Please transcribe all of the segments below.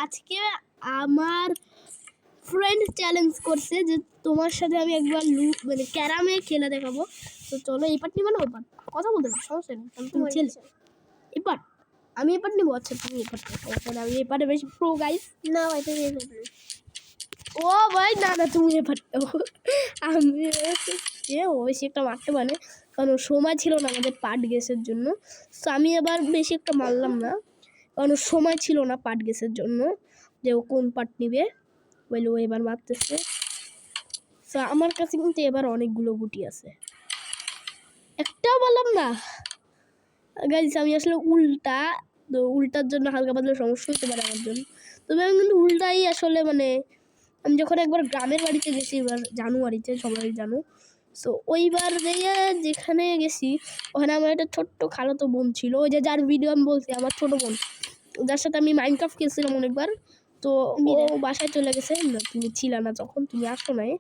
আজকে আমার friend challenge করছে যে তোমার সাথে আমি একবার মানে ক্যারামে খেলা দেখাবো। তো চলো এই পার্ট নিবা না ওই পার্ট, কথা বলতে পারো, সমস্যা নেই, কারণ তুমি ছেলে। এই পার্ট আমি এই পার্ট নিবো। আচ্ছা তুমি এই পার্ট নিবো, আমি এই পার্টে বেশি প্রো গাইস। না ভাই তুমি এই পার্ট, ও ভাই না না তুমি এই পার্ট আমি ও বেশি একটা মারতে পারে, কারণ সময় ছিল না আমাদের পার্ট গেসের জন্য। তো আমি এবার বেশি একটা মারলাম না, কারণ সময় ছিল না পার্ট গেসের জন্য যে ও কোন পার্ট নিবে। বলে ও এবার মারতেছে। তো আমার কাছে কিন্তু এবার অনেকগুলো গুটি আছে, একটাও বললাম না গাইস। আমি আসলে উল্টা, তো উল্টার জন্য হালকা পাতলা সমস্যা হতে পারে আমার জন্য। তবে আমি কিন্তু উল্টাই আসলে মানে আমি যখন একবার গ্রামের বাড়িতে গেছি এবার জানুয়ারিতে, সবাই জানো। সো ওইবার যেখানে গেছি ওখানে আমার একটা ছোট্ট খালাতো বোন ছিল, ওই যে যার ভিডিও আমি বলছি, আমার ছোটো বোন, যার সাথে আমি মাইনক্রাফট খেলছিলাম অনেকবার। তো ও বাসায় চলে গেছে, না তুমি ছিল না তখন, তুমি আসো নাই।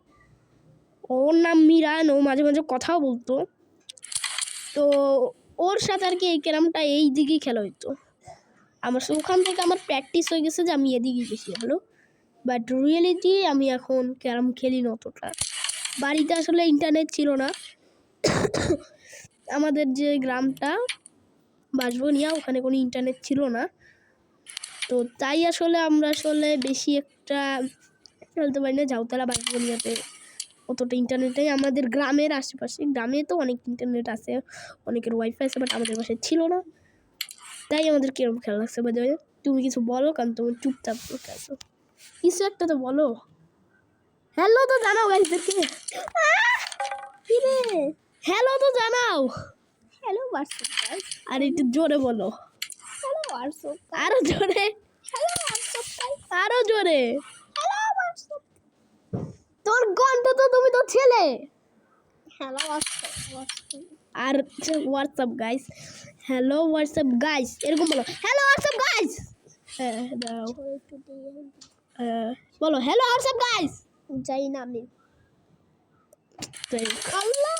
ওর নাম মিরান, ও মাঝে মাঝে কথাও বলতো। তো ওর সাথে আর কি এই ক্যারামটা এই দিকেই খেলা হইতো আমার। ওখান থেকে আমার প্র্যাকটিস হয়ে গেছে যে আমি এদিকেই বেশি ভালো। বাট রিয়েলিটি আমি এখন ক্যারাম খেলি না অতটা। বাড়িতে আসলে ইন্টারনেট ছিল না আমাদের যে গ্রামটা বাঁশবনিয়া, ওখানে কোনো ইন্টারনেট ছিল না। তো তাই আসলে আমরা আসলে বেশি একটা খেলতে পারি না। ঝাউতলা বাঁশবনিয়াতে অতটা ইন্টারনেট নেই। আমাদের গ্রামের আশেপাশে, গ্রামে তো অনেক ইন্টারনেট আছে, অনেকের ওয়াইফাই আছে, বাট আমাদের বাসায় ছিল না। তাই আমাদের কিরকম খেলা লাগছে। তুমি কিছু বলো, কারণ তুমি চুপচাপ বসে আছো, কিছু একটা তো বলো। হ্যালো তো জানাও গাইদেরকে, হ্যালো তো জানাও। হ্যালো হোয়াটসঅ্যাপ গাইস, আর একটু জোরে বলো। হ্যালো হোয়াটসঅ্যাপ, আরো জোরে। হ্যালো হোয়াটসঅ্যাপ গাইস, আরো জোরে। হ্যালো হোয়াটসঅ্যাপ, তোর গন্ড তো, তুমি তো ছেলে। হ্যালো হোয়াটসঅ্যাপ, আর WhatsApp guys, hello WhatsApp guys, এরকম বলো। হ্যালো হোয়াটসঅ্যাপ গাইস, হ্যাঁ দাও, বলো হ্যালো হোয়াটসঅ্যাপ গাইস। যাই না আমি, আল্লাহ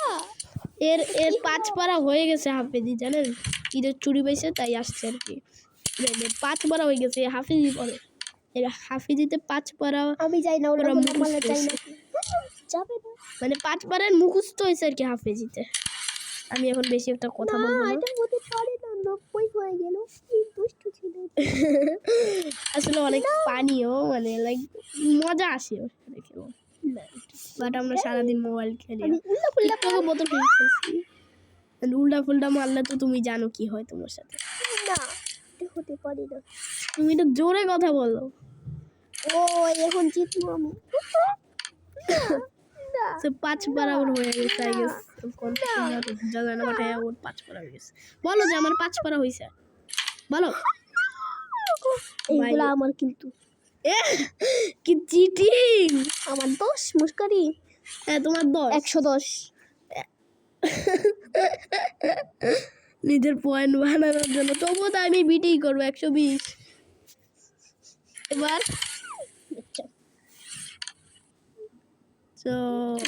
এর 5 পারা হয়ে গেছে হাফেজি, জানেন ঈদের চুরি পাইছে তাই আসছে আর কি। 5 পারা হয়ে গেছে হাফেজি পরে, এর হাফেজিতে 5 পারা। আমি যাই না, ওরা মানে যাই না, যাবে না, মানে 5 পারার মুখস্থ হয়েছে আর কি হাফেজিতে। আমি এখন বেশি একটা কথা বলবো না, এটা হতে পারে না, 90 হয়ে গেল, কি দুষ্টু ছিল আসলে অনেক পানিও মানে লাইক মজা আসে দেখে। বাট আমরা সারাদিন মোবাইল খেলি, উল্টা ফুল্টা বোতল খেলছি। উল্টা ফুল্টা মারলে তো তুমি জানো কি হয় তোমার সাথে। না হতে পারি না, তুমি একটু জোরে কথা বলো। ও এখন জিতবো আমি। 5 পারা ওর হয়ে গেছে, আই গেস কোন জায়গা না পাঠায় ওর 5 পারা হয়ে গেছে। বলো যে আমার 5 পারা হইছে, বলো। এইগুলা আমার কিন্তু কি চিটিং, আমার 10 মুস্কারি। হ্যাঁ তোমার 10, 110 নিজের পয়েন্ট বানানোর জন্য। তবুও তো আমি বিটেই করবো 120। এবার তো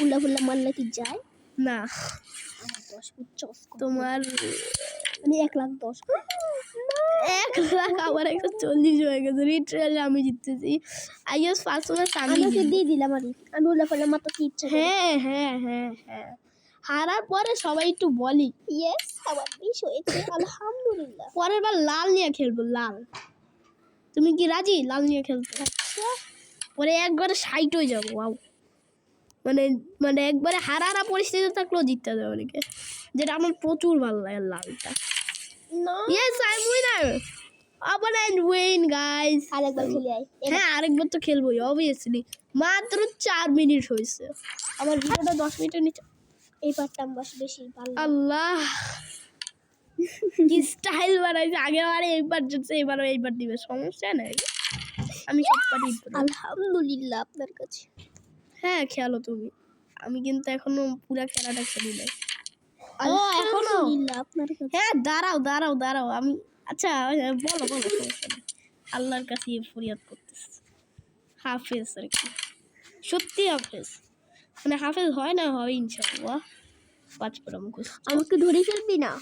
উল্লা ফুল্লা মারলে কি যায় না, আমার 10 তোমার আমি 1,10,000, 1,00,000 আবার 140 হয়ে গেছে। লিটারালি আমি জিততেছি। আই গেস ফার্স্ট ম্যাচ আমি দিয়ে দিলাম, আমি উল্লা ফুল্লা মাত্র কি ইচ্ছা। হ্যাঁ হ্যাঁ হ্যাঁ হ্যাঁ, হারার পরে সবাই একটু বলি ইয়েস আমার 20 হয়েছে আলহামদুলিল্লাহ। পরের বার লাল নিয়ে খেলবো, লাল। তুমি কি রাজি লাল নিয়ে খেলতে? আচ্ছা পরে একবারে 60 হয়ে যাবো। ওয়াও, মানে মানে একবারে হারা পরিস্থিতি থাকলেও জিততে হবে অনেকে, যেটা আমার প্রচুর ভালো লাগে লালটা। Yes I am winner, opponent win guys. আরেকবার খেলি আই, হ্যাঁ আরেকবার তো খেলবোই অবভিয়াসলি। মাত্র 4 মিনিট হয়েছে, আমার ভিডিওটা 10 মিনিটের নিচে। এই পার্টটা আমার বেশি ভালো। আল্লাহ কি স্টাইল বানাইছে, আগেবারে এই পার্ট জিতছে, এবারও এই পার্ট দিবে, সমস্যা নাই, আমি সব পার্টি আলহামদুলিল্লাহ আপনার কাছে। হ্যাঁ খেলো তুমি, আমি কিন্তু এখনো পুরা খেলাটা খেলি নাই। ও এখনো আপনার কাছে, হ্যাঁ দাঁড়াও দাঁড়াও দাঁড়াও আমি, আচ্ছা বলো বলো, সমস্যা নেই। আল্লাহর কাছে ফরিয়াদ করতেছে, হাফেজ আর কি, সত্যি হাফেজ, মানে হাফেজ হয় না হয় ইনশাআল্লাহ। 5 পারা মুখস্থ। আমাকে ধরে ফেলবি না,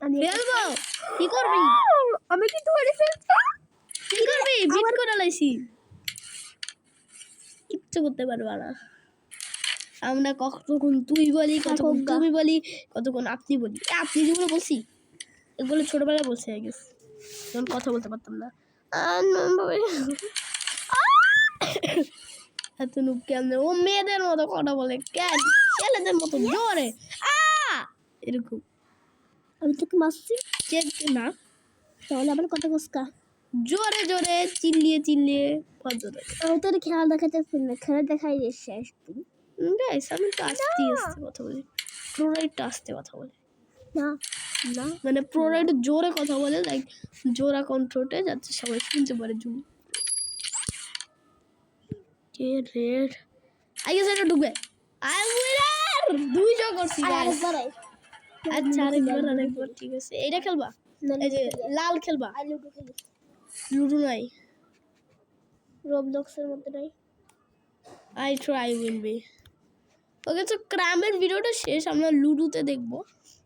আমি ফেলবো, কি করবি? আমি কি ধরে ফেলবো? কি করবি বিট করে লাইছি কিচ্ছু করতে পারবা না আমরা কতক্ষণ তুই বলি কতক্ষণ তুমি বলি কতক্ষণ আপনি বলি আপনি যেগুলো বলছি এগুলো ছোটবেলায় বলছি আগে যখন কথা বলতে পারতাম না এত নুক কেমনে ও মেয়েদের মতো কথা বলে কেন ছেলেদের মতো জোরে এরকম আমি তোকে মারছি না তাহলে আবার কথা কসকা জোরে জোরে চিল্লিয়ে চিল্লিয়ে জোরে আমি তোর খেলা দেখাতেছি না খেলা দেখাই শেষ তুই গাইস আমি তো আস্তে আস্তে কথা বলি প্রোরাইটটা আস্তে কথা বলে না না মানে প্রোরাইট জোরে কথা বলে লাইক জোরা কন্ট্রোলে যাচ্ছে সবাই শুনতে পারে জুম কে রেড আগে সেটা ঢুকবে আই উইনার দুই জয় করছি গাইস আচ্ছা আরেকবার ঠিক আছে এইটা খেলবা এই যে লাল খেলবা আই লুডো খেলি লুডো নাই রবলক্সের মধ্যে নাই আই ট্রাই উইল বি ওকে তো ক্রামের ভিডিওটা শেষ আমরা লুডোতে দেখবো